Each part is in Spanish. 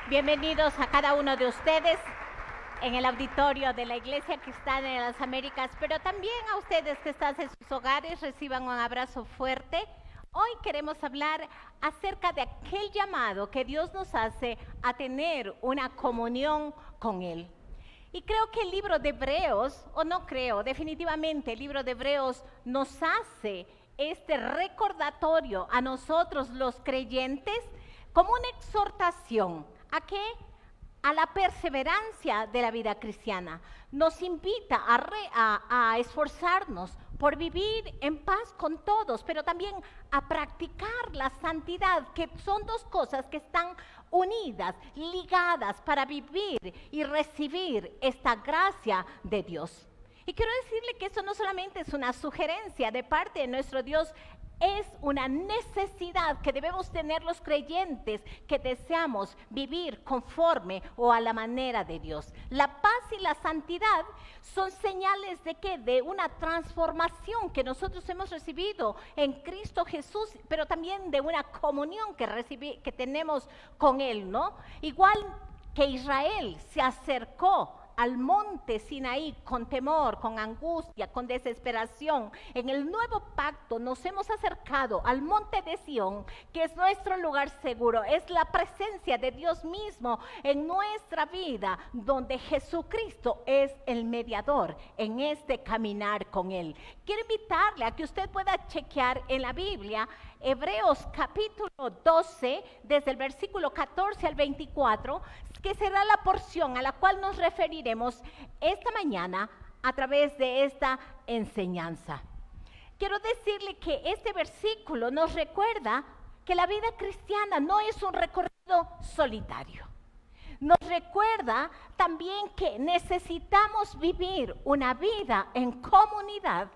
Bienvenidos a cada uno de ustedes en el auditorio de la iglesia que está en las Américas, pero también a ustedes que están en sus hogares, reciban un abrazo fuerte. Hoy queremos hablar acerca de aquel llamado que Dios nos hace a tener una comunión con Él. Y creo que el libro de Hebreos, o no creo, definitivamente el libro de Hebreos nos hace este recordatorio a nosotros los creyentes como una exhortación. ¿A qué? A la perseverancia de la vida cristiana. Nos invita a esforzarnos por vivir en paz con todos, pero también a practicar la santidad, que son dos cosas que están unidas, ligadas para vivir y recibir esta gracia de Dios. Y quiero decirle que eso no solamente es una sugerencia de parte de nuestro Dios, es una necesidad que debemos tener los creyentes que deseamos vivir conforme o a la manera de Dios. La paz y la santidad son señales de ¿qué? De una transformación que nosotros hemos recibido en Cristo Jesús, pero también de una comunión que tenemos con Él, ¿no? Igual que Israel se acercó al monte Sinaí con temor, con angustia, con desesperación. En el nuevo pacto nos hemos acercado al monte de Sión, que es nuestro lugar seguro, es la presencia de Dios mismo en nuestra vida, donde Jesucristo es el mediador en este caminar con Él. Quiero invitarle a que usted pueda chequear en la Biblia Hebreos capítulo 12, desde el versículo 14 al 24, que será la porción a la cual nos referiremos esta mañana a través de esta enseñanza. Quiero decirle que este versículo nos recuerda que la vida cristiana no es un recorrido solitario. Nos recuerda también que necesitamos vivir una vida en comunidad,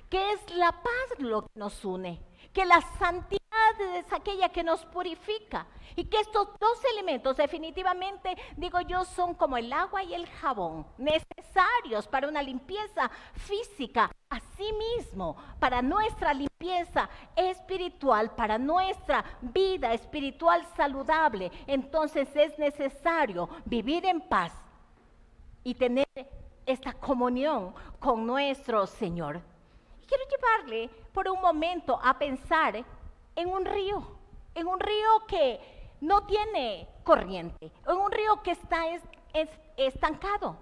que es la paz lo que nos une, que la santidad es aquella que nos purifica, y que estos dos elementos definitivamente, digo yo, son como el agua y el jabón, necesarios para una limpieza física, asimismo para nuestra limpieza espiritual, para nuestra vida espiritual saludable. Entonces es necesario vivir en paz y tener esta comunión con nuestro Señor. Quiero llevarle por un momento a pensar en un río que no tiene corriente, en un río que está estancado.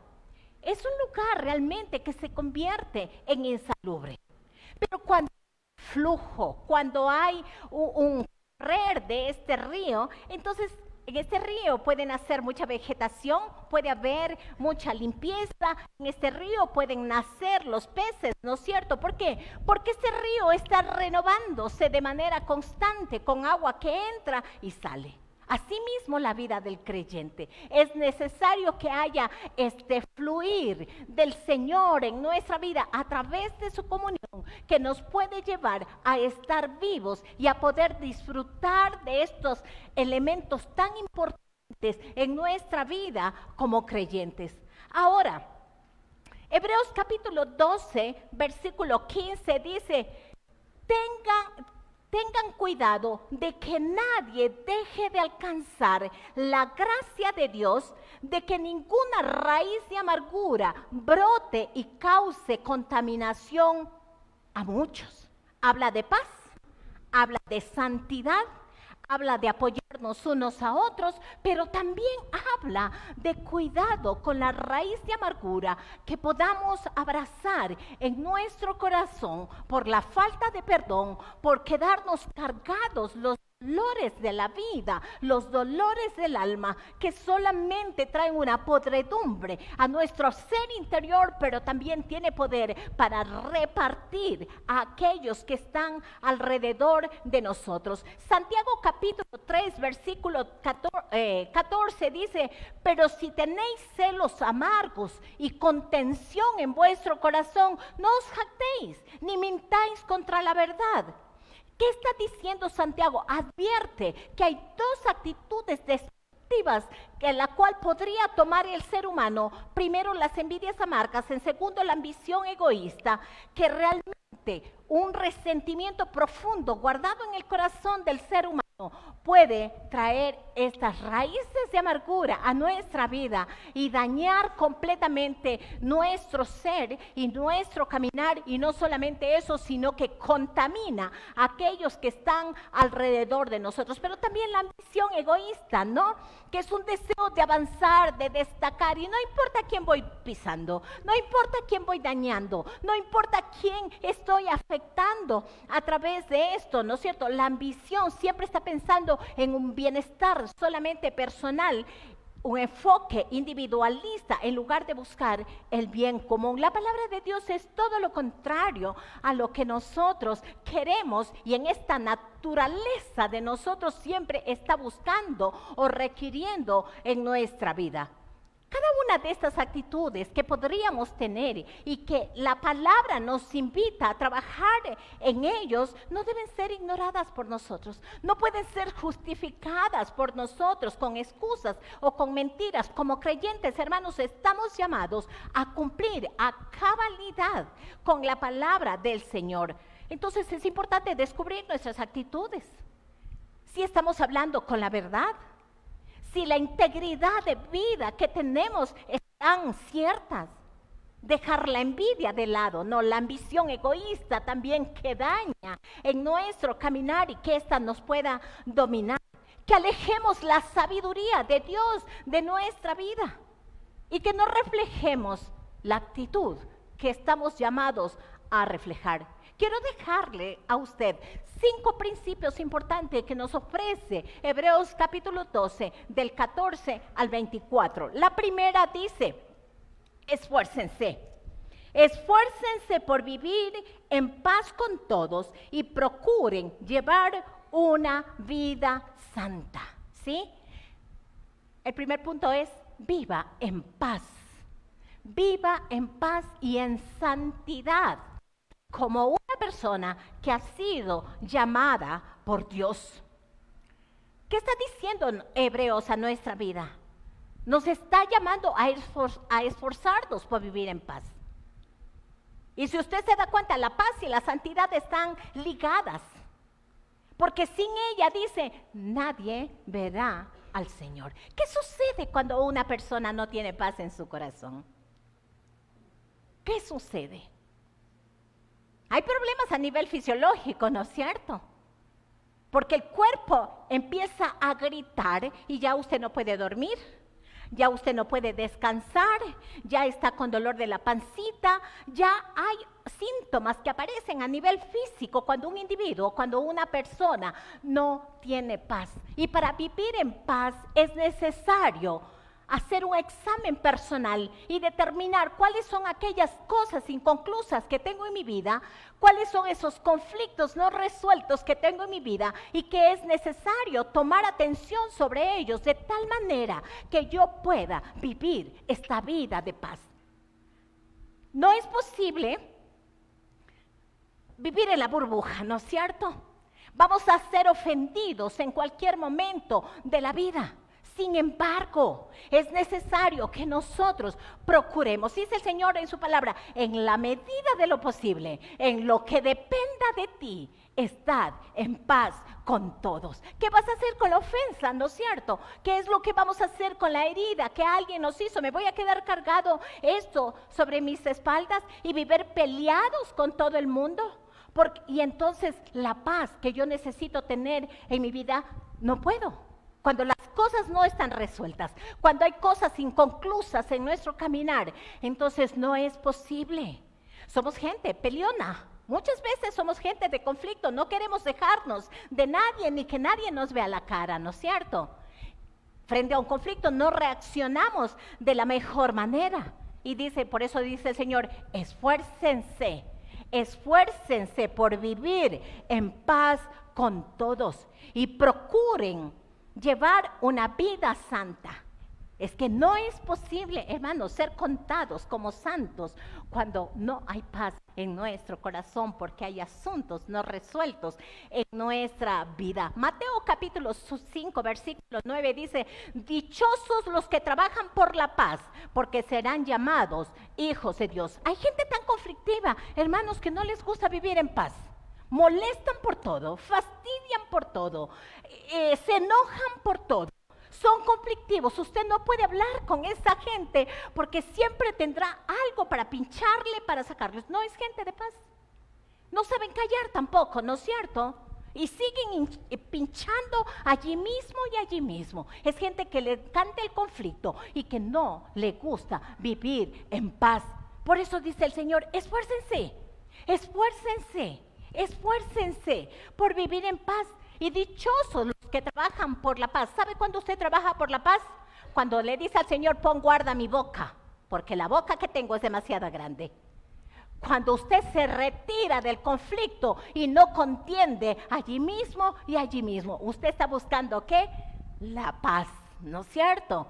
Es un lugar realmente que se convierte en insalubre. Pero cuando hay flujo, cuando hay un correr de este río, entonces en este río pueden nacer mucha vegetación, puede haber mucha limpieza, en este río pueden nacer los peces, ¿no es cierto? ¿Por qué? Porque este río está renovándose de manera constante con agua que entra y sale. Asimismo la vida del creyente, es necesario que haya este fluir del Señor en nuestra vida a través de su comunión, que nos puede llevar a estar vivos y a poder disfrutar de estos elementos tan importantes en nuestra vida como creyentes. Ahora, Hebreos capítulo 12, versículo 15 dice: Tengan cuidado de que nadie deje de alcanzar la gracia de Dios, de que ninguna raíz de amargura brote y cause contaminación a muchos. Habla de paz, habla de santidad, habla de apoyarnos unos a otros, pero también habla de cuidado con la raíz de amargura que podamos abrazar en nuestro corazón por la falta de perdón, por quedarnos cargados los dolores de la vida, los dolores del alma, que solamente traen una podredumbre a nuestro ser interior, pero también tiene poder para repartir a aquellos que están alrededor de nosotros. Santiago capítulo 3, versículo 14 dice: pero si tenéis celos amargos y contención en vuestro corazón, no os jactéis, ni mintáis contra la verdad. ¿Qué está diciendo Santiago? Advierte que hay dos actitudes destructivas en la cual podría tomar el ser humano. Primero, las envidias amargas. En segundo, la ambición egoísta, que realmente un resentimiento profundo guardado en el corazón del ser humano puede traer estas raíces de amargura a nuestra vida y dañar completamente nuestro ser y nuestro caminar, y no solamente eso, sino que contamina a aquellos que están alrededor de nosotros. Pero también la ambición egoísta, ¿no? Que es un deseo de avanzar, de destacar, y no importa quién voy pisando, no importa quién voy dañando, no importa quién estoy afectando a través de esto, ¿no es cierto? La ambición siempre está pensando en un bienestar solamente personal, un enfoque individualista en lugar de buscar el bien común. La palabra de Dios es todo lo contrario a lo que nosotros queremos, y en esta naturaleza de nosotros siempre está buscando o requiriendo en nuestra vida. Cada una de estas actitudes que podríamos tener y que la palabra nos invita a trabajar en ellos, no deben ser ignoradas por nosotros, no pueden ser justificadas por nosotros con excusas o con mentiras. Como creyentes, hermanos, estamos llamados a cumplir a cabalidad con la palabra del Señor. Entonces es importante descubrir nuestras actitudes, si estamos hablando con la verdad, si la integridad de vida que tenemos están ciertas. Dejar la envidia de lado, no, la ambición egoísta también que daña en nuestro caminar y que ésta nos pueda dominar. Que alejemos la sabiduría de Dios de nuestra vida y que no reflejemos la actitud que estamos llamados a reflejar. Quiero dejarle a usted 5 principios importantes que nos ofrece Hebreos capítulo 12, del 14 al 24. La primera dice: esfuércense por vivir en paz con todos y procuren llevar una vida santa. ¿Sí? El primer punto es: viva en paz. Viva en paz y en santidad, como una persona que ha sido llamada por Dios. ¿Qué está diciendo Hebreos a nuestra vida? Nos está llamando a esforzarnos por vivir en paz. Y si usted se da cuenta, la paz y la santidad están ligadas, porque sin ella, dice, nadie verá al Señor. ¿Qué sucede cuando una persona no tiene paz en su corazón? ¿Qué sucede? Hay problemas a nivel fisiológico, ¿no es cierto? Porque el cuerpo empieza a gritar y ya usted no puede dormir, ya usted no puede descansar, ya está con dolor de la pancita, ya hay síntomas que aparecen a nivel físico cuando un individuo, cuando una persona no tiene paz. Y para vivir en paz es necesario hacer un examen personal y determinar cuáles son aquellas cosas inconclusas que tengo en mi vida, cuáles son esos conflictos no resueltos que tengo en mi vida y que es necesario tomar atención sobre ellos de tal manera que yo pueda vivir esta vida de paz. No es posible vivir en la burbuja, ¿no es cierto? Vamos a ser ofendidos en cualquier momento de la vida. Sin embargo, es necesario que nosotros procuremos, dice el Señor en su palabra, en la medida de lo posible, en lo que dependa de ti, estad en paz con todos. ¿Qué vas a hacer con la ofensa, no es cierto? ¿Qué es lo que vamos a hacer con la herida que alguien nos hizo? ¿Me voy a quedar cargado esto sobre mis espaldas y vivir peleados con todo el mundo? Y entonces la paz que yo necesito tener en mi vida, no puedo. Cuando las cosas no están resueltas, cuando hay cosas inconclusas en nuestro caminar, entonces no es posible. Somos gente peleona, muchas veces somos gente de conflicto, no queremos dejarnos de nadie ni que nadie nos vea la cara, ¿no es cierto? Frente a un conflicto no reaccionamos de la mejor manera. Y por eso dice el Señor, esfuércense por vivir en paz con todos y procuren llevar una vida santa. Es que no es posible, hermanos, ser contados como santos cuando no hay paz en nuestro corazón, porque hay asuntos no resueltos en nuestra vida. Mateo capítulo 5, versículo 9 dice: dichosos los que trabajan por la paz, porque serán llamados hijos de Dios. Hay gente tan conflictiva, hermanos, que no les gusta vivir en paz. Molestan por todo, fastidian por todo, se enojan por todo, son conflictivos. Usted no puede hablar con esa gente porque siempre tendrá algo para pincharle, para sacarles. No es gente de paz. No saben callar tampoco, ¿no es cierto? Y siguen pinchando allí mismo y allí mismo. Es gente que le encanta el conflicto y que no le gusta vivir en paz. Por eso dice el Señor, esfuércense, esfuércense, esfuércense por vivir en paz. Y dichosos los que trabajan por la paz. ¿Sabe cuándo usted trabaja por la paz? Cuando le dice al Señor, pon guarda mi boca, porque la boca que tengo es demasiado grande. Cuando usted se retira del conflicto y no contiende allí mismo y allí mismo, usted está buscando ¿qué? La paz, ¿no es cierto?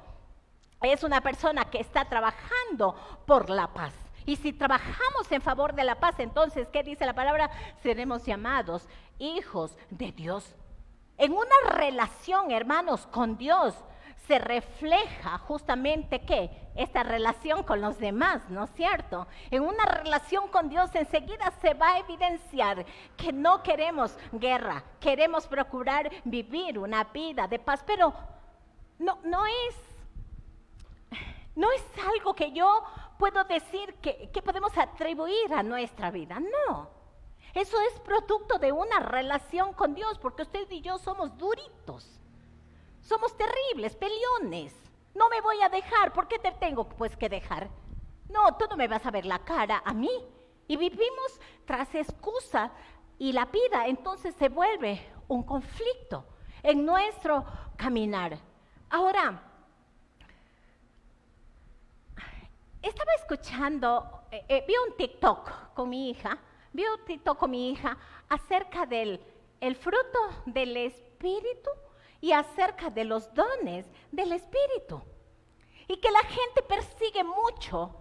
Es una persona que está trabajando por la paz. Y si trabajamos en favor de la paz, entonces, ¿qué dice la palabra? Seremos llamados hijos de Dios. En una relación, hermanos, con Dios, se refleja justamente ¿qué? Esta relación con los demás, ¿no es cierto? En una relación con Dios enseguida se va a evidenciar que no queremos guerra, queremos procurar vivir una vida de paz, pero no es algo que yo puedo decir que podemos atribuir a nuestra vida, no. Eso es producto de una relación con Dios, porque usted y yo somos duritos. Somos terribles, peleones. No me voy a dejar. ¿Por qué te tengo pues que dejar? No, tú no me vas a ver la cara a mí. Y vivimos tras excusa y la vida entonces se vuelve un conflicto en nuestro caminar. Ahora, estaba escuchando, vi un TikTok con mi hija, acerca del fruto del Espíritu y acerca de los dones del Espíritu. Y que la gente persigue mucho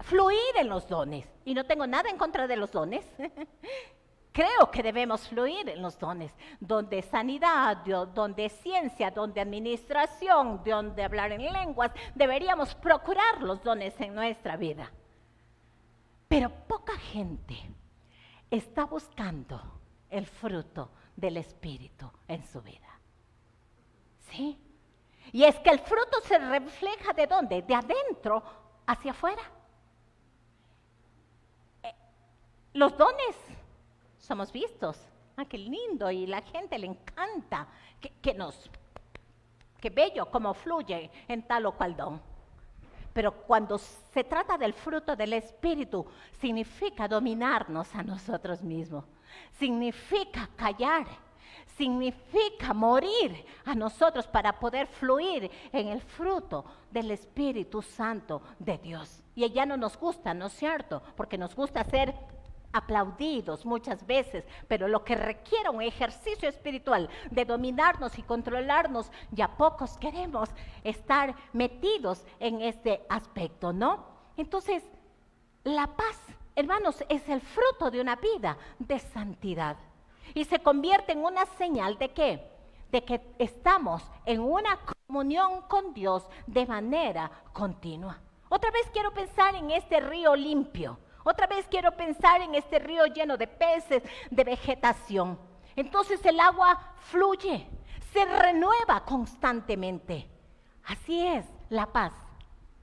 fluir en los dones. Y no tengo nada en contra de los dones. Creo que debemos fluir en los dones. Donde sanidad, donde ciencia, donde administración, donde hablar en lenguas. Deberíamos procurar los dones en nuestra vida. Pero poca gente está buscando el fruto del Espíritu en su vida. ¿Sí? Y es que el fruto se refleja ¿de dónde? De adentro hacia afuera. Los dones somos vistos. Ah, qué lindo, y la gente le encanta qué bello cómo fluye en tal o cual don. Pero cuando se trata del fruto del Espíritu, significa dominarnos a nosotros mismos. Significa callar. Significa morir a nosotros para poder fluir en el fruto del Espíritu Santo de Dios. Y ya no nos gusta, ¿no es cierto? Porque nos gusta ser aplaudidos muchas veces, pero lo que requiere un ejercicio espiritual de dominarnos y controlarnos, ya pocos queremos estar metidos en este aspecto, ¿no? Entonces, la paz, hermanos, es el fruto de una vida de santidad. Y se convierte en una señal ¿de qué? De que estamos en una comunión con Dios de manera continua. Otra vez quiero pensar en este río limpio. Otra vez quiero pensar en este río lleno de peces, de vegetación. Entonces el agua fluye, se renueva constantemente. Así es la paz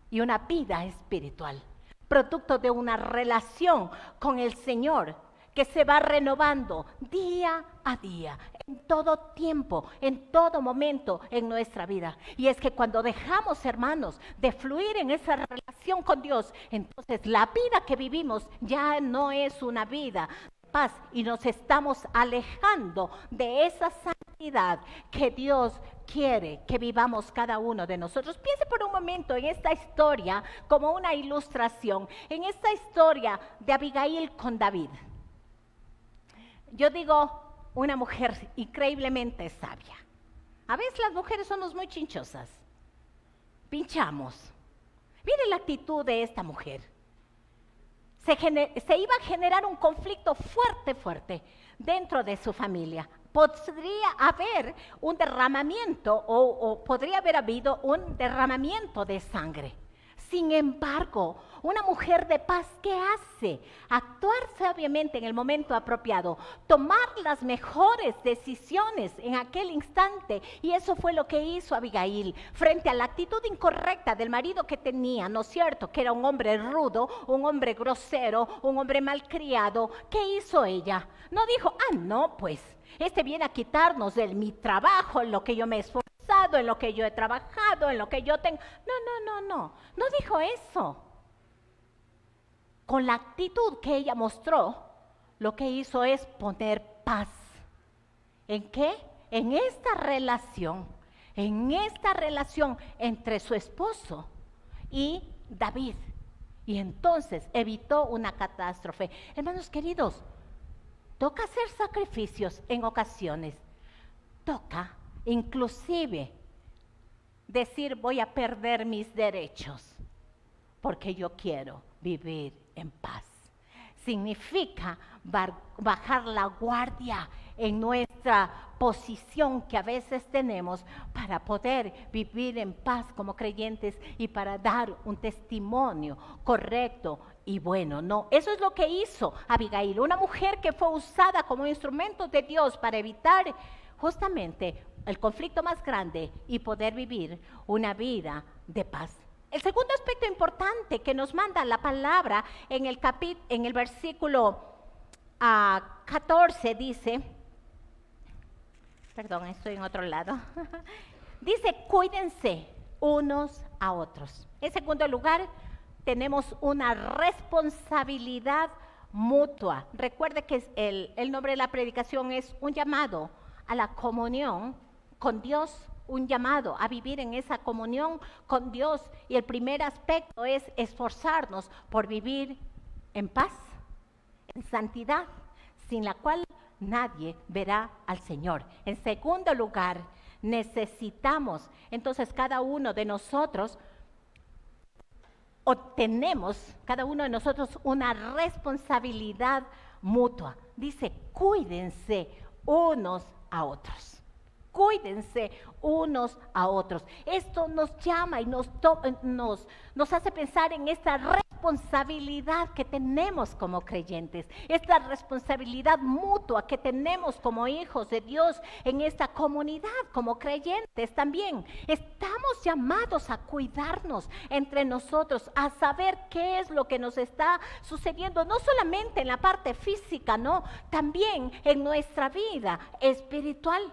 y una vida espiritual. Producto de una relación con el Señor que se va renovando día a día, en todo tiempo, en todo momento en nuestra vida. Y es que cuando dejamos, hermanos, de fluir en esa relación con Dios, entonces la vida que vivimos ya no es una vida de paz y nos estamos alejando de esa santidad que Dios quiere que vivamos cada uno de nosotros. Piense por un momento en esta historia como una ilustración, en esta historia de Abigail con David. Yo digo, una mujer increíblemente sabia. A veces las mujeres somos muy chinchosas. Pinchamos. Mire la actitud de esta mujer. Se iba a generar un conflicto fuerte dentro de su familia. Podría haber un derramamiento o podría haber habido un derramamiento de sangre. Sin embargo, una mujer de paz, ¿qué hace? Actuar sabiamente en el momento apropiado, tomar las mejores decisiones en aquel instante. Y eso fue lo que hizo Abigail frente a la actitud incorrecta del marido que tenía, ¿no es cierto? Que era un hombre rudo, un hombre grosero, un hombre malcriado. ¿Qué hizo ella? No dijo, no, pues, este viene a quitarnos de mi trabajo, en lo que yo me he esforzado, en lo que yo he trabajado, en lo que yo tengo. No dijo eso. Con la actitud que ella mostró, lo que hizo es poner paz. ¿En qué? En esta relación entre su esposo y David. Y entonces evitó una catástrofe. Hermanos queridos, toca hacer sacrificios en ocasiones. Toca inclusive decir, voy a perder mis derechos porque yo quiero vivir en paz. Significa bajar la guardia en nuestra posición que a veces tenemos para poder vivir en paz como creyentes y para dar un testimonio correcto y bueno. No, eso es lo que hizo Abigail, una mujer que fue usada como instrumento de Dios para evitar justamente el conflicto más grande y poder vivir una vida de paz. El segundo aspecto importante que nos manda la palabra en el versículo 14 dice, perdón, estoy en otro lado, dice, cuídense unos a otros. En segundo lugar, tenemos una responsabilidad mutua. Recuerde que el nombre de la predicación es un llamado a la comunión con Dios, un llamado a vivir en esa comunión con Dios. Y el primer aspecto es esforzarnos por vivir en paz, en santidad, sin la cual nadie verá al Señor. En segundo lugar, necesitamos, entonces cada uno de nosotros, cada uno de nosotros una responsabilidad mutua. Dice, cuídense unos a otros. Cuídense unos a otros. Esto nos llama y nos hace pensar en esta responsabilidad que tenemos como creyentes, esta responsabilidad mutua que tenemos como hijos de Dios en esta comunidad, como creyentes también. Estamos llamados a cuidarnos entre nosotros, a saber qué es lo que nos está sucediendo, no solamente en la parte física, no, también en nuestra vida espiritual.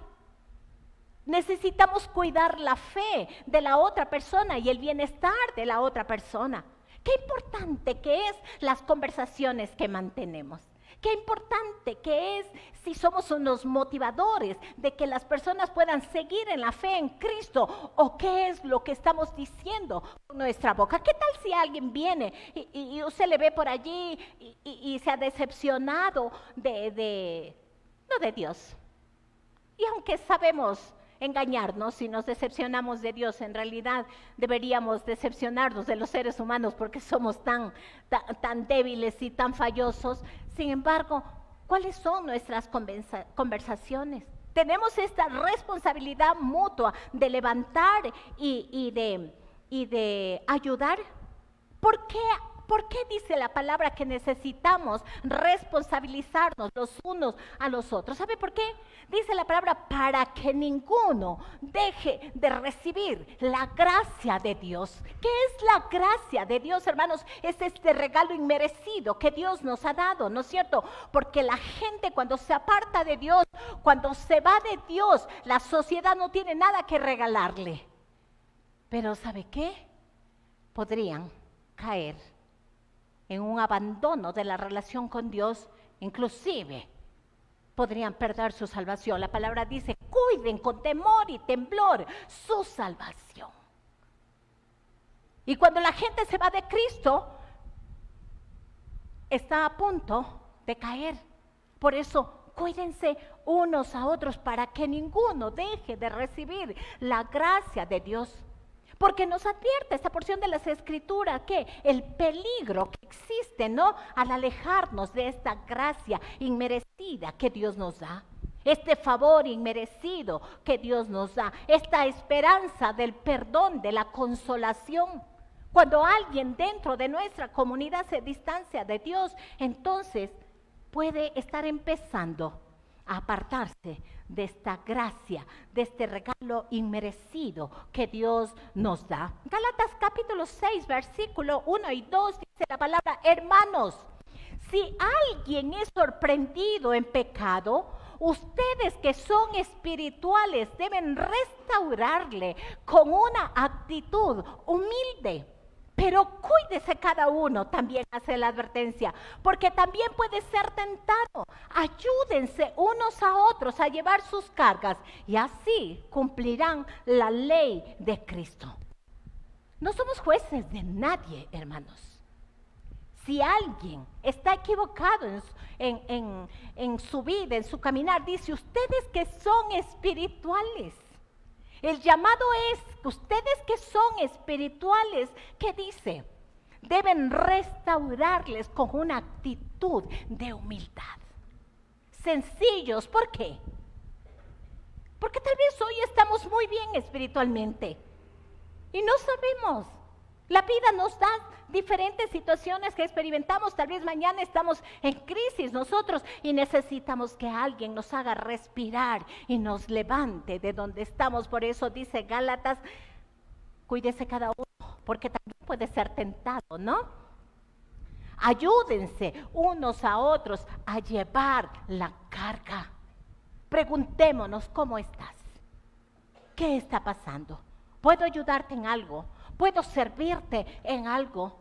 Necesitamos cuidar la fe de la otra persona y el bienestar de la otra persona. Qué importante que es las conversaciones que mantenemos. Qué importante que es si somos unos motivadores de que las personas puedan seguir en la fe en Cristo, o qué es lo que estamos diciendo con nuestra boca. ¿Qué tal si alguien viene y usted le ve por allí y se ha decepcionado no de Dios? Y aunque sabemos engañarnos, si nos decepcionamos de Dios, en realidad deberíamos decepcionarnos de los seres humanos porque somos tan débiles y tan fallosos. Sin embargo, ¿cuáles son nuestras conversaciones? Tenemos esta responsabilidad mutua de levantar y de ayudar. ¿Por qué dice la palabra que necesitamos responsabilizarnos los unos a los otros? ¿Sabe por qué? Dice la palabra, para que ninguno deje de recibir la gracia de Dios. ¿Qué es la gracia de Dios, hermanos? Es este regalo inmerecido que Dios nos ha dado, ¿no es cierto? Porque la gente cuando se aparta de Dios, cuando se va de Dios, la sociedad no tiene nada que regalarle. Pero ¿sabe qué? Podrían caer en un abandono de la relación con Dios, inclusive podrían perder su salvación. La palabra dice, cuiden con temor y temblor su salvación. Y cuando la gente se va de Cristo, está a punto de caer. Por eso, cuídense unos a otros para que ninguno deje de recibir la gracia de Dios. Porque nos advierte esta porción de las Escrituras que el peligro que existe, ¿no?, al alejarnos de esta gracia inmerecida que Dios nos da, este favor inmerecido que Dios nos da, esta esperanza del perdón, de la consolación. Cuando alguien dentro de nuestra comunidad se distancia de Dios, entonces puede estar empezando a apartarse de esta gracia, de este regalo inmerecido que Dios nos da. Gálatas capítulo 6, versículo 1 y 2 dice la palabra: hermanos, si alguien es sorprendido en pecado, ustedes que son espirituales deben restaurarle con una actitud humilde. Pero cuídese cada uno, también hace la advertencia, porque también puede ser tentado. Ayúdense unos a otros a llevar sus cargas y así cumplirán la ley de Cristo. No somos jueces de nadie, hermanos. Si alguien está equivocado en su vida, en su caminar, dice: ustedes que son espirituales. El llamado es que ustedes que son espirituales, ¿qué dice? Deben restaurarles con una actitud de humildad. Sencillos, ¿por qué? Porque tal vez hoy estamos muy bien espiritualmente y no sabemos. La vida nos da diferentes situaciones que experimentamos. Tal vez mañana estamos en crisis nosotros y necesitamos que alguien nos haga respirar y nos levante de donde estamos. Por eso dice Gálatas: cuídese cada uno, porque también puede ser tentado, ¿no? Ayúdense unos a otros a llevar la carga. Preguntémonos: ¿cómo estás? ¿Qué está pasando? ¿Puedo ayudarte en algo? ¿Puedo servirte en algo?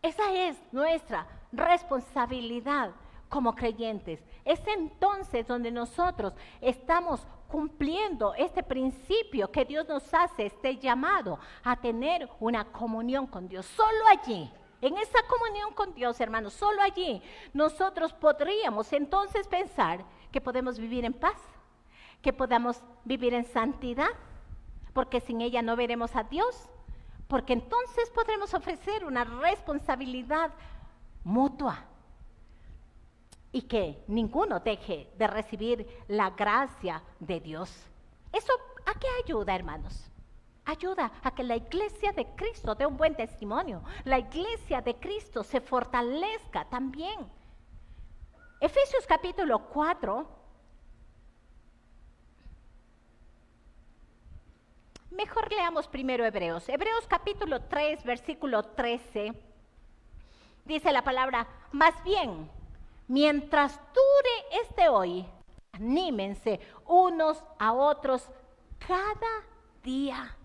Esa es nuestra responsabilidad como creyentes. Es entonces donde nosotros estamos cumpliendo este principio que Dios nos hace, este llamado a tener una comunión con Dios. Solo allí, en esa comunión con Dios, hermanos, solo allí nosotros podríamos entonces pensar que podemos vivir en paz, que podamos vivir en santidad, porque sin ella no veremos a Dios, porque entonces podremos ofrecer una responsabilidad mutua y que ninguno deje de recibir la gracia de Dios. ¿Eso a qué ayuda, hermanos? Ayuda a que la iglesia de Cristo dé un buen testimonio, la iglesia de Cristo se fortalezca también. Efesios capítulo 4. Mejor leamos primero Hebreos. Hebreos capítulo 3, versículo 13. Dice la palabra: más bien, mientras dure este hoy, anímense unos a otros cada día,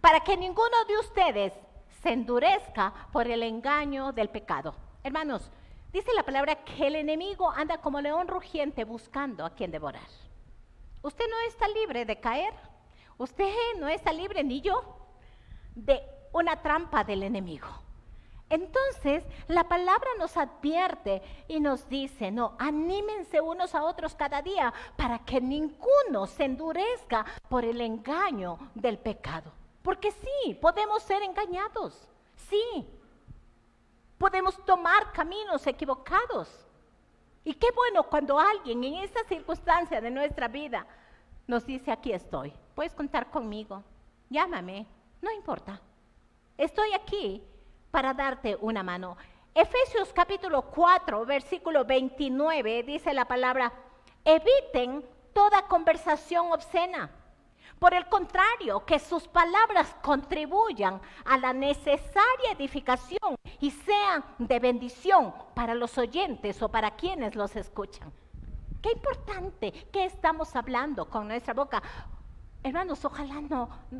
para que ninguno de ustedes se endurezca por el engaño del pecado. Hermanos, dice la palabra que el enemigo anda como león rugiente buscando a quien devorar. Usted no está libre de caer. Usted no está libre, ni yo, de una trampa del enemigo. Entonces, la palabra nos advierte y nos dice: no, anímense unos a otros cada día para que ninguno se endurezca por el engaño del pecado. Porque sí, podemos ser engañados, sí, podemos tomar caminos equivocados. Y qué bueno cuando alguien en esa circunstancia de nuestra vida nos dice: aquí estoy, puedes contar conmigo, llámame, no importa, estoy aquí para darte una mano. Efesios capítulo 4, versículo 29, dice la palabra: eviten toda conversación obscena. Por el contrario, que sus palabras contribuyan a la necesaria edificación y sean de bendición para los oyentes o para quienes los escuchan. Qué importante que estamos hablando con nuestra boca. Hermanos, ojalá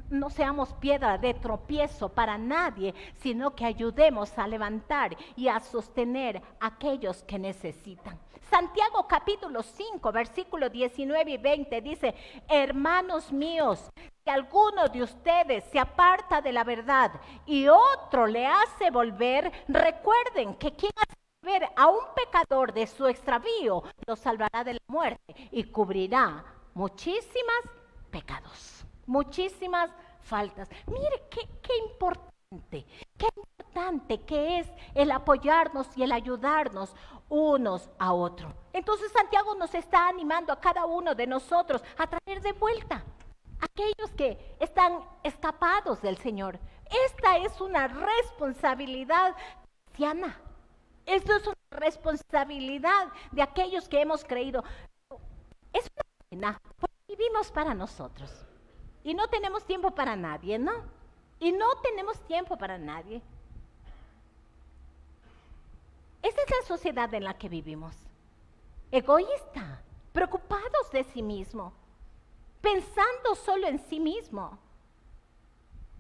no seamos piedra de tropiezo para nadie, sino que ayudemos a levantar y a sostener a aquellos que necesitan. Santiago capítulo 5, versículos 19 y 20 dice: hermanos míos, si alguno de ustedes se aparta de la verdad y otro le hace volver, recuerden que quien hace volver a un pecador de su extravío lo salvará de la muerte y cubrirá muchísimas pecados, muchísimas faltas. Mire qué importante que es el apoyarnos y el ayudarnos unos a otros. Entonces Santiago nos está animando a cada uno de nosotros a traer de vuelta aquellos que están escapados del Señor. Esta es una responsabilidad cristiana. Esto es una responsabilidad de aquellos que hemos creído. Es una pena, porque vivimos para nosotros. Y no tenemos tiempo para nadie, ¿no? Y no tenemos tiempo para nadie. Esta es la sociedad en la que vivimos. Egoísta, preocupados de sí mismo, pensando solo en sí mismo.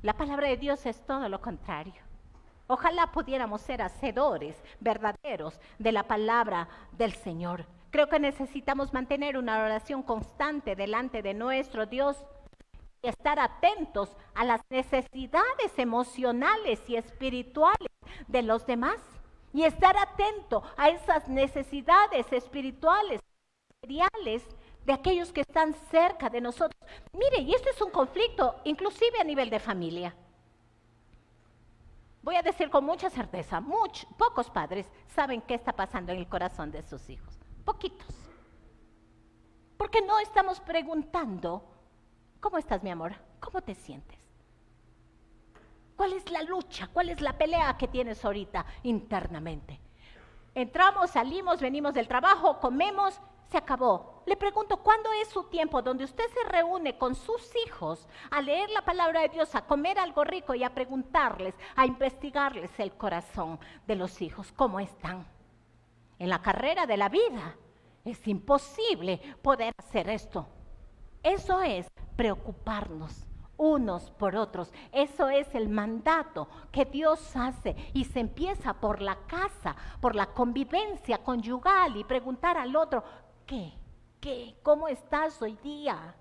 La palabra de Dios es todo lo contrario. Ojalá pudiéramos ser hacedores verdaderos de la palabra del Señor. Creo que necesitamos mantener una oración constante delante de nuestro Dios y estar atentos a las necesidades emocionales y espirituales de los demás. Y estar atento a esas necesidades espirituales, materiales de aquellos que están cerca de nosotros. Mire, y esto es un conflicto, inclusive a nivel de familia. Voy a decir con mucha certeza, pocos padres saben qué está pasando en el corazón de sus hijos. Poquitos. Porque no estamos preguntando, ¿cómo estás, mi amor? ¿Cómo te sientes? ¿Cuál es la lucha? ¿Cuál es la pelea que tienes ahorita internamente? Entramos, salimos, venimos del trabajo, comemos, se acabó. Le pregunto, ¿cuándo es su tiempo donde usted se reúne con sus hijos a leer la palabra de Dios, a comer algo rico y a preguntarles, a investigarles el corazón de los hijos? ¿Cómo están? En la carrera de la vida es imposible poder hacer esto. Eso es preocuparnos unos por otros. Eso es el mandato que Dios hace y se empieza por la casa, por la convivencia conyugal y preguntar al otro, ¿qué? ¿Cómo estás hoy día?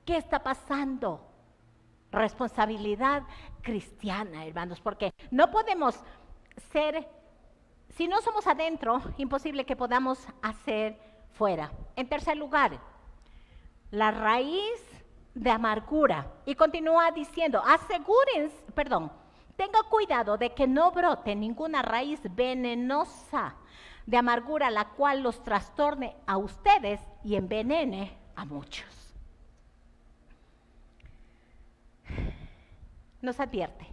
¿Qué está pasando? Responsabilidad cristiana, hermanos, porque no podemos ser, si no somos adentro, imposible que podamos hacer fuera. En tercer lugar, la raíz de amargura. Y continúa diciendo, tenga cuidado de que no brote ninguna raíz venenosa de amargura, la cual los trastorne a ustedes y envenene a muchos. Nos advierte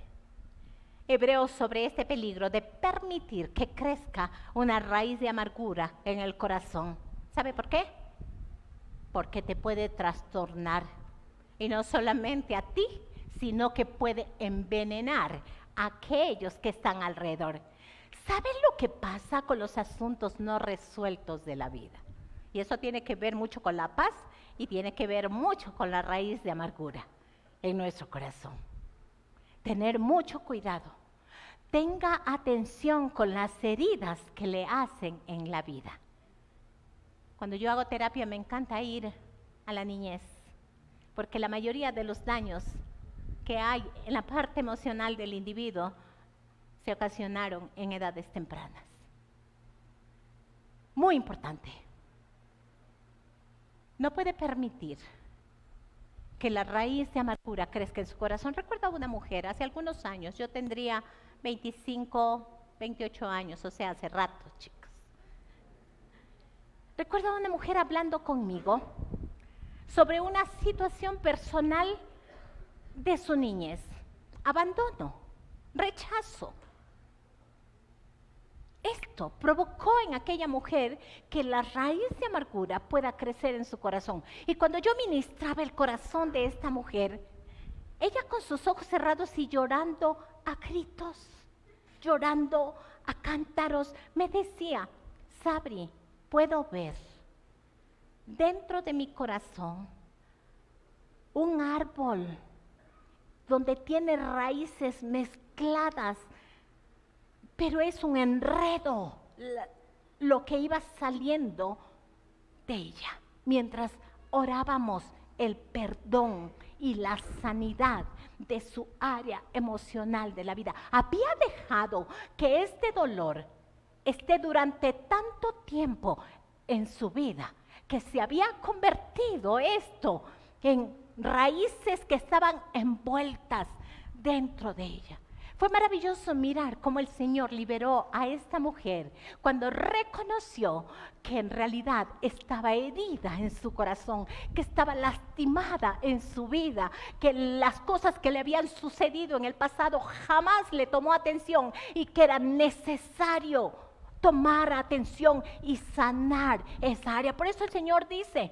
Hebreos sobre este peligro de permitir que crezca una raíz de amargura en el corazón. ¿Sabe por qué? Porque te puede trastornar. Y no solamente a ti, sino que puede envenenar a aquellos que están alrededor. ¿Saben lo que pasa con los asuntos no resueltos de la vida? Y eso tiene que ver mucho con la paz y tiene que ver mucho con la raíz de amargura en nuestro corazón. Tener mucho cuidado. Tenga atención con las heridas que le hacen en la vida. Cuando yo hago terapia me encanta ir a la niñez, porque la mayoría de los daños que hay en la parte emocional del individuo se ocasionaron en edades tempranas. Muy importante. No puede permitir que la raíz de amargura crezca en su corazón. Recuerdo a una mujer, hace algunos años, yo tendría 25, 28 años, o sea, hace rato, chicos. Recuerdo a una mujer hablando conmigo sobre una situación personal de su niñez. Abandono, rechazo. Esto provocó en aquella mujer que la raíz de amargura pueda crecer en su corazón. Y cuando yo ministraba el corazón de esta mujer, ella con sus ojos cerrados y llorando a gritos, llorando a cántaros, me decía, Sabri, puedo ver dentro de mi corazón un árbol donde tiene raíces mezcladas, pero es un enredo lo que iba saliendo de ella mientras orábamos el perdón y la sanidad de su área emocional de la vida. Había dejado que este dolor esté durante tanto tiempo en su vida que se había convertido esto en raíces que estaban envueltas dentro de ella. Fue maravilloso mirar cómo el Señor liberó a esta mujer cuando reconoció que en realidad estaba herida en su corazón, que estaba lastimada en su vida, que las cosas que le habían sucedido en el pasado jamás le tomó atención y que era necesario tomar atención y sanar esa área. Por eso el Señor dice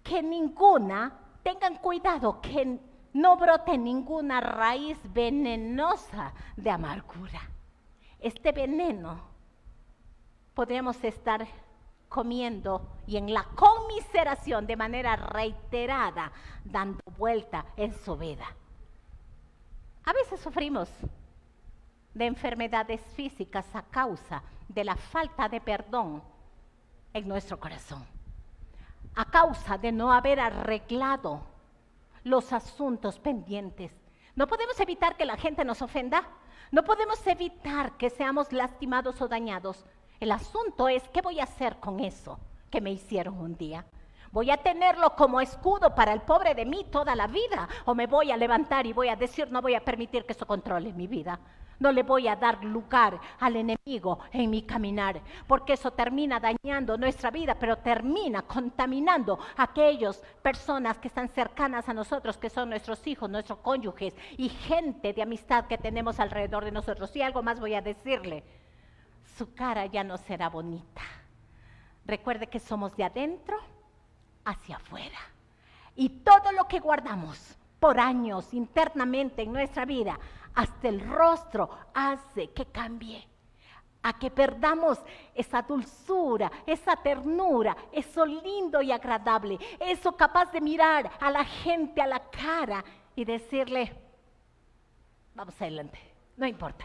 que tengan cuidado que no brote ninguna raíz venenosa de amargura. Este veneno podemos estar comiendo y en la conmiseración de manera reiterada, dando vuelta en su vida. A veces sufrimos de enfermedades físicas a causa de la falta de perdón en nuestro corazón, a causa de no haber arreglado los asuntos pendientes. No podemos evitar que la gente nos ofenda, no podemos evitar que seamos lastimados o dañados. El asunto es, ¿qué voy a hacer con eso que me hicieron un día? ¿Voy a tenerlo como escudo para el pobre de mí toda la vida? ¿O me voy a levantar y voy a decir, no voy a permitir que eso controle mi vida? No le voy a dar lugar al enemigo en mi caminar, porque eso termina dañando nuestra vida, pero termina contaminando a aquellas personas que están cercanas a nosotros, que son nuestros hijos, nuestros cónyuges y gente de amistad que tenemos alrededor de nosotros. Y algo más voy a decirle, su cara ya no será bonita. Recuerde que somos de adentro hacia afuera. Y todo lo que guardamos por años internamente en nuestra vida, hasta el rostro, hace que cambie, a que perdamos esa dulzura, esa ternura, eso lindo y agradable, eso capaz de mirar a la gente a la cara y decirle, vamos adelante, no importa,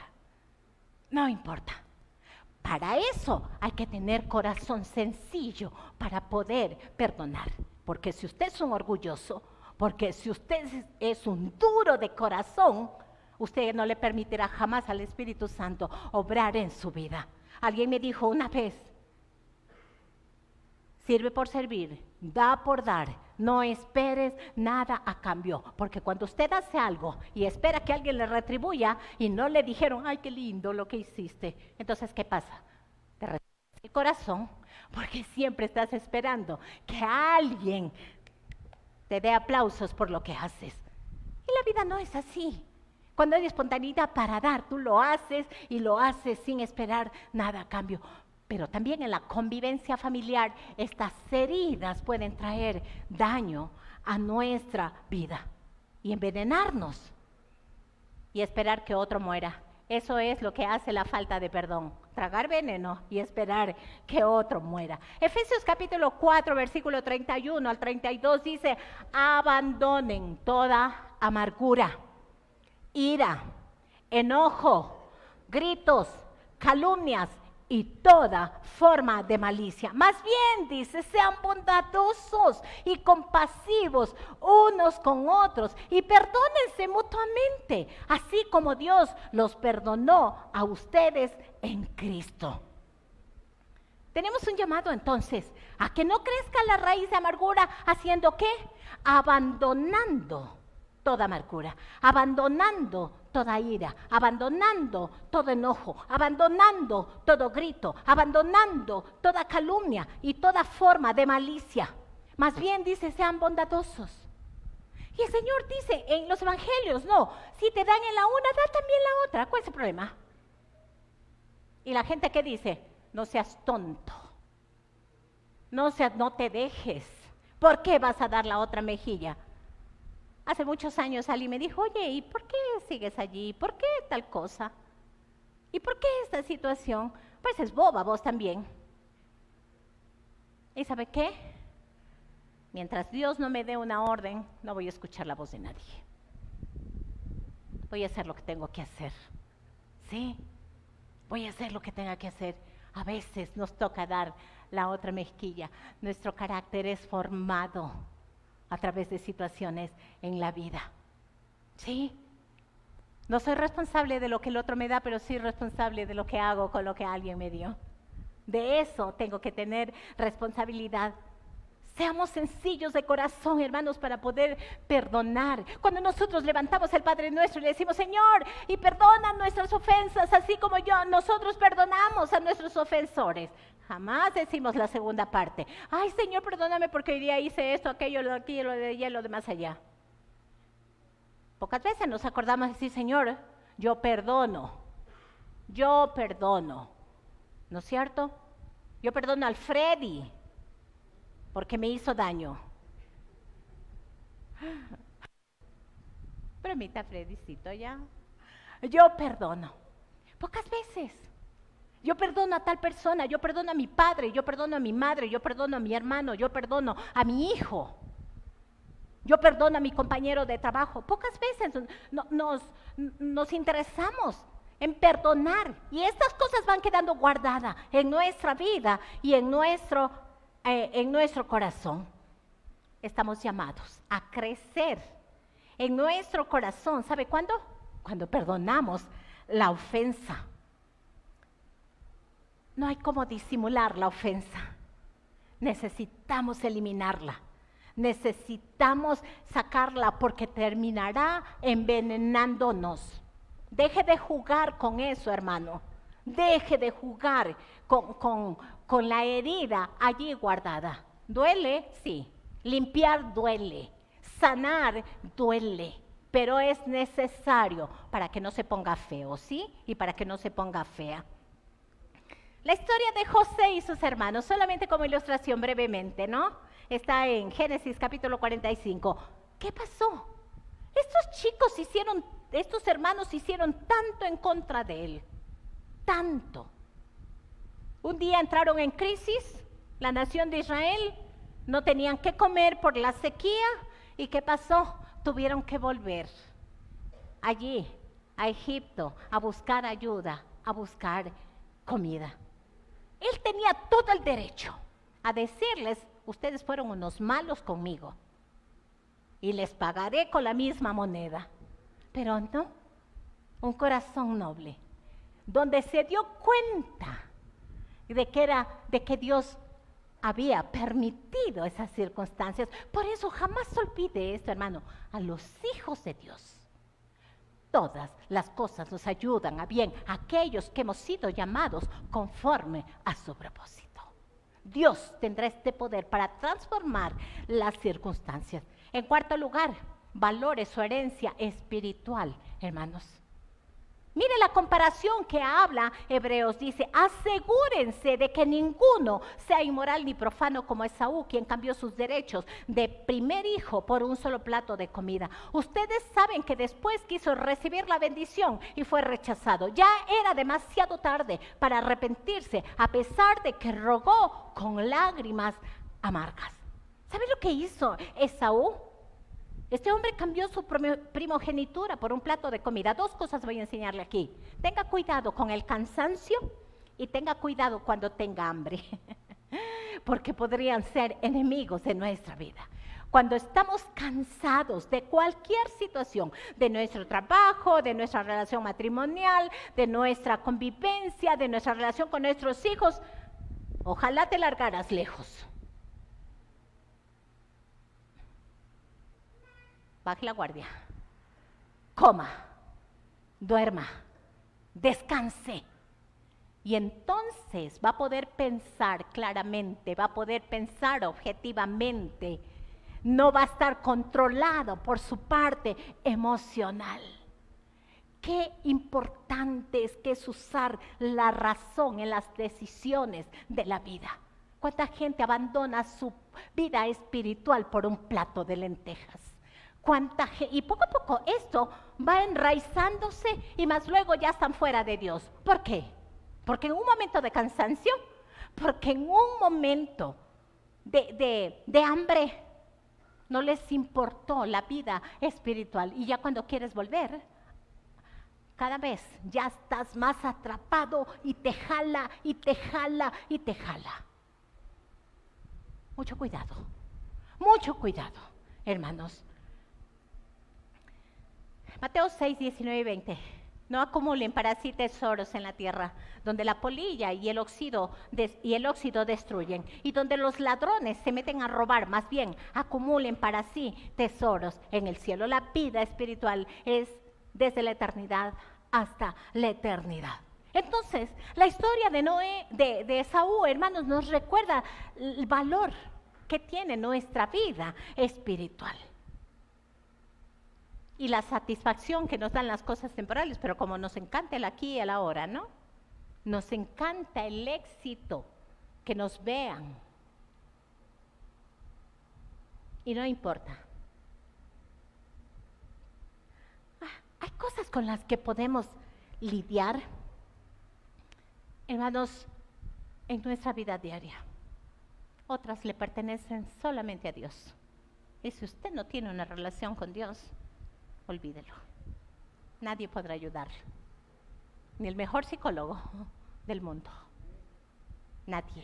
no importa. Para eso hay que tener corazón sencillo para poder perdonar, porque si usted es un orgulloso, porque si usted es un duro de corazón, usted no le permitirá jamás al Espíritu Santo obrar en su vida. Alguien me dijo una vez, sirve por servir, da por dar, no esperes nada a cambio, porque cuando usted hace algo y espera que alguien le retribuya y no le dijeron, ay, qué lindo lo que hiciste, entonces, ¿qué pasa? Te retuerce el corazón, porque siempre estás esperando que alguien te dé aplausos por lo que haces. Y la vida no es así. Cuando hay espontaneidad para dar, tú lo haces y lo haces sin esperar nada a cambio. Pero también en la convivencia familiar, estas heridas pueden traer daño a nuestra vida y envenenarnos y esperar que otro muera. Eso es lo que hace la falta de perdón, tragar veneno y esperar que otro muera. Efesios capítulo 4, versículo 31 al 32 dice, abandonen toda amargura, ira, enojo, gritos, calumnias y toda forma de malicia. Más bien, dice, sean bondadosos y compasivos unos con otros y perdónense mutuamente, así como Dios los perdonó a ustedes en Cristo. Tenemos un llamado entonces a que no crezca la raíz de amargura, ¿haciendo qué? Abandonando toda amargura, abandonando toda ira, abandonando todo enojo, abandonando todo grito, abandonando toda calumnia y toda forma de malicia. Más bien dice, sean bondadosos. Y el Señor dice en los evangelios, no, si te dan en la una, da también la otra. ¿Cuál es el problema? Y la gente que dice, no seas tonto, no te dejes, ¿por qué vas a dar la otra mejilla? Hace muchos años alguien me dijo, oye, ¿y por qué sigues allí? ¿Por qué tal cosa? ¿Y por qué esta situación? Pues es boba, vos también. ¿Y sabe qué? Mientras Dios no me dé una orden, no voy a escuchar la voz de nadie. Voy a hacer lo que tengo que hacer. Sí, voy a hacer lo que tenga que hacer. A veces nos toca dar la otra mejilla. Nuestro carácter es formado a través de situaciones en la vida. Sí, no soy responsable de lo que el otro me da, pero sí responsable de lo que hago con lo que alguien me dio. De eso tengo que tener responsabilidad. Seamos sencillos de corazón, hermanos, para poder perdonar. Cuando nosotros levantamos el Padre Nuestro y le decimos, Señor, y perdona nuestras ofensas, así como nosotros perdonamos a nuestros ofensores. Jamás decimos la segunda parte. Ay, Señor, perdóname porque hoy día hice esto, aquello, lo de aquí, lo de allá, lo de más allá. Pocas veces nos acordamos de decir, Señor, yo perdono. ¿No es cierto? Yo perdono al Freddy porque me hizo daño. Permita, Freddycito, ya. Yo perdono. Pocas veces. Yo perdono a tal persona, yo perdono a mi padre, yo perdono a mi madre, yo perdono a mi hermano, yo perdono a mi hijo. Yo perdono a mi compañero de trabajo. Pocas veces nos interesamos en perdonar. Y estas cosas van quedando guardadas en nuestra vida y en nuestro corazón. Estamos llamados a crecer en nuestro corazón. ¿Sabe cuándo? Cuando perdonamos la ofensa. No hay cómo disimular la ofensa. Necesitamos eliminarla. Necesitamos sacarla porque terminará envenenándonos. Deje de jugar con eso, hermano. Deje de jugar con la herida allí guardada. ¿Duele? Sí. Limpiar duele. Sanar duele. Pero es necesario para que no se ponga feo, ¿sí? Y para que no se ponga fea. La historia de José y sus hermanos, solamente como ilustración brevemente, ¿no? Está en Génesis capítulo 45. ¿Qué pasó? Estos hermanos hicieron tanto en contra de él. Tanto. Un día entraron en crisis, la nación de Israel, no tenían qué comer por la sequía. ¿Y qué pasó? Tuvieron que volver allí, a Egipto, a buscar ayuda, a buscar comida. Él tenía todo el derecho a decirles, ustedes fueron unos malos conmigo y les pagaré con la misma moneda. Pero no, un corazón noble, donde se dio cuenta de que Dios había permitido esas circunstancias. Por eso jamás olvide esto, hermano, a los hijos de Dios. Todas las cosas nos ayudan a bien a aquellos que hemos sido llamados conforme a su propósito. Dios tendrá este poder para transformar las circunstancias. En cuarto lugar, valore su herencia espiritual, hermanos. Mire la comparación que habla Hebreos, dice, asegúrense de que ninguno sea inmoral ni profano como Esaú, quien cambió sus derechos de primer hijo por un solo plato de comida. Ustedes saben que después quiso recibir la bendición y fue rechazado. Ya era demasiado tarde para arrepentirse, a pesar de que rogó con lágrimas amargas. ¿Sabe lo que hizo Esaú? Este hombre cambió su primogenitura por un plato de comida. Dos cosas voy a enseñarle aquí. Tenga cuidado con el cansancio y tenga cuidado cuando tenga hambre, porque podrían ser enemigos de nuestra vida. Cuando estamos cansados de cualquier situación, de nuestro trabajo, de nuestra relación matrimonial, de nuestra convivencia, de nuestra relación con nuestros hijos, ojalá te largaras lejos. Baje la guardia, coma, duerma, descanse. Y entonces va a poder pensar claramente, va a poder pensar objetivamente. No va a estar controlado por su parte emocional. Qué importante es que es usar la razón en las decisiones de la vida. ¿Cuánta gente abandona su vida espiritual por un plato de lentejas? Y poco a poco esto va enraizándose y más luego ya están fuera de Dios. ¿Por qué? Porque en un momento de cansancio, porque en un momento de hambre no les importó la vida espiritual. Y ya cuando quieres volver, cada vez ya estás más atrapado y te jala y te jala y te jala. Mucho cuidado, hermanos. Mateo 6, 19 y 20. No acumulen para sí tesoros en la tierra, donde la polilla y el óxido destruyen, y donde los ladrones se meten a robar. Más bien, acumulen para sí tesoros en el cielo. La vida espiritual es desde la eternidad hasta la eternidad. Entonces, la historia de Esaú, hermanos, nos recuerda el valor que tiene nuestra vida espiritual. Y la satisfacción que nos dan las cosas temporales, pero como nos encanta el aquí y el ahora, ¿no? Nos encanta el éxito, que nos vean. Y no importa. Hay cosas con las que podemos lidiar, hermanos, en nuestra vida diaria. Otras le pertenecen solamente a Dios. Y si usted no tiene una relación con Dios, olvídelo. Nadie podrá ayudarlo. Ni el mejor psicólogo del mundo. Nadie.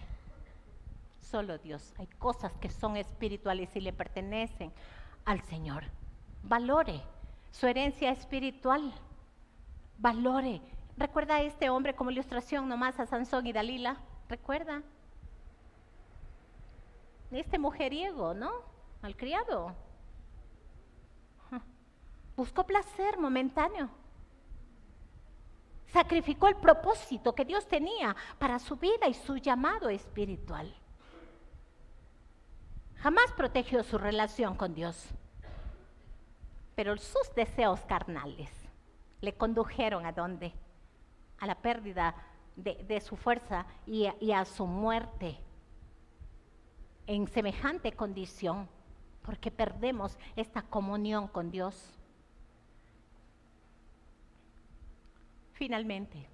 Solo Dios. Hay cosas que son espirituales y le pertenecen al Señor. Valore su herencia espiritual. Valore. ¿Recuerda a este hombre como ilustración nomás a Sansón y Dalila? ¿Recuerda? Este mujeriego, ¿no? Malcriado. Buscó placer momentáneo. Sacrificó el propósito que Dios tenía para su vida y su llamado espiritual. Jamás protegió su relación con Dios. Pero sus deseos carnales le condujeron ¿a dónde? A la pérdida de su fuerza y a su muerte en semejante condición, porque perdemos esta comunión con Dios. Finalmente,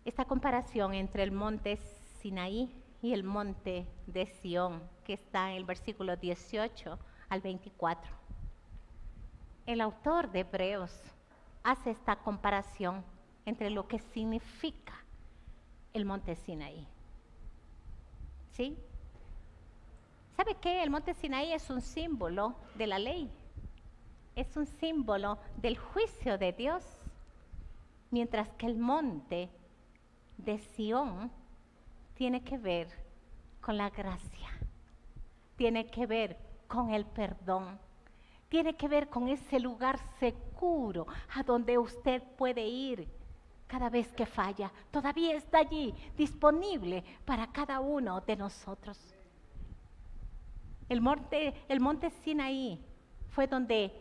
esta comparación entre el monte Sinaí y el monte de Sión, que está en el versículo 18 al 24. El autor de Hebreos hace esta comparación entre lo que significa el monte Sinaí. ¿Sí? ¿Sabe qué? El monte Sinaí es un símbolo de la ley. Es un símbolo del juicio de Dios. Mientras que el monte de Sión tiene que ver con la gracia. Tiene que ver con el perdón. Tiene que ver con ese lugar seguro a donde usted puede ir cada vez que falla. Todavía está allí, disponible para cada uno de nosotros. El monte Sinaí fue donde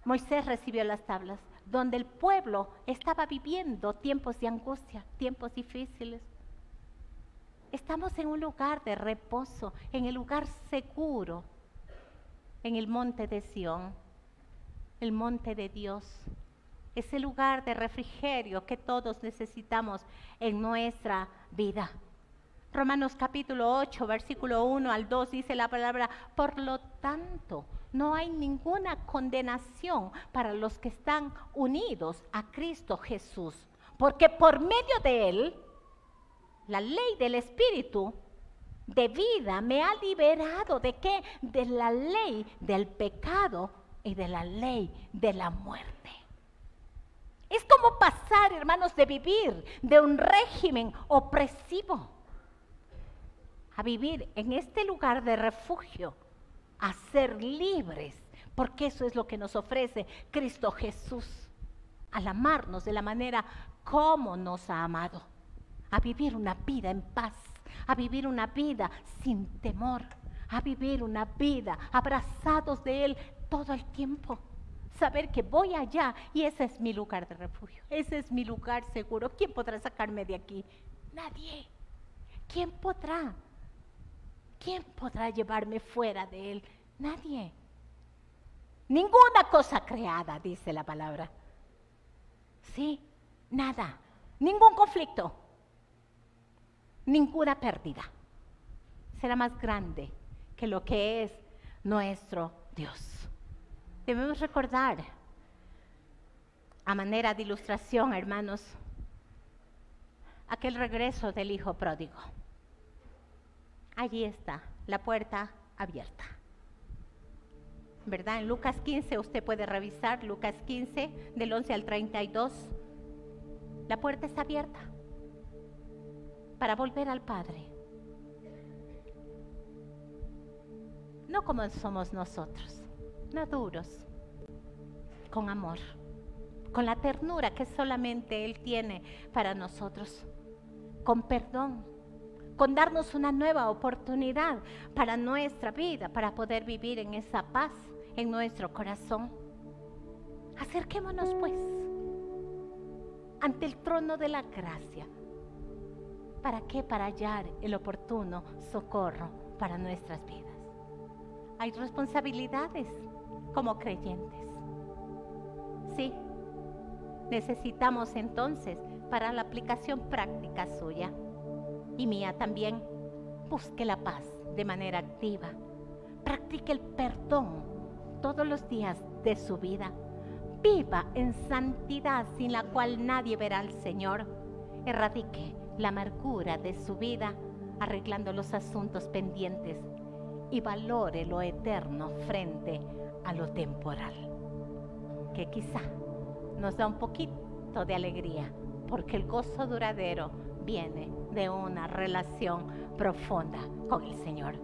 Moisés recibió las tablas, donde el pueblo estaba viviendo tiempos de angustia, tiempos difíciles. Estamos en un lugar de reposo, en el lugar seguro, en el monte de Sión, el monte de Dios, ese lugar de refrigerio que todos necesitamos en nuestra vida. Romanos capítulo 8, versículo 1 al 2 dice la palabra: por lo tanto, no hay ninguna condenación para los que están unidos a Cristo Jesús, porque por medio de Él, la ley del Espíritu de vida me ha liberado. ¿De qué? De la ley del pecado y de la ley de la muerte. Es como pasar, hermanos, de vivir de un régimen opresivo a vivir en este lugar de refugio, a ser libres, porque eso es lo que nos ofrece Cristo Jesús, al amarnos de la manera como nos ha amado, a vivir una vida en paz, a vivir una vida sin temor, a vivir una vida abrazados de Él todo el tiempo. Saber que voy allá y ese es mi lugar de refugio, ese es mi lugar seguro. ¿Quién podrá sacarme de aquí? Nadie. ¿Quién podrá? ¿Quién podrá llevarme fuera de Él? Nadie. Ninguna cosa creada, dice la palabra. Sí, nada. Ningún conflicto. Ninguna pérdida será más grande que lo que es nuestro Dios. Debemos recordar, a manera de ilustración, hermanos, aquel regreso del hijo pródigo. Allí está, la puerta abierta. ¿verdad? En Lucas 15 usted puede revisar, Lucas 15 del 11 al 32. La puerta está abierta para volver al Padre. No como somos nosotros, no duros, con amor, con la ternura que solamente Él tiene para nosotros, con perdón, con darnos una nueva oportunidad para nuestra vida, para poder vivir en esa paz en nuestro corazón. Acerquémonos pues ante el trono de la gracia. ¿Para qué? Para hallar el oportuno socorro para nuestras vidas. Hay responsabilidades como creyentes. Sí, necesitamos entonces para la aplicación práctica suya y mía también, busque la paz de manera activa. Practique el perdón todos los días de su vida. Viva en santidad sin la cual nadie verá al Señor. Erradique la amargura de su vida arreglando los asuntos pendientes y valore lo eterno frente a lo temporal, que quizá nos da un poquito de alegría, porque el gozo duradero viene de una relación profunda con el Señor.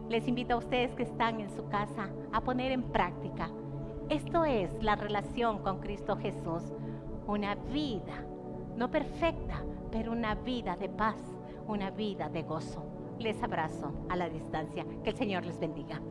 Les invito a ustedes que están en su casa a poner en práctica. Esto es la relación con Cristo Jesús, una vida, no perfecta, pero una vida de paz, una vida de gozo. Les abrazo a la distancia. Que el Señor les bendiga.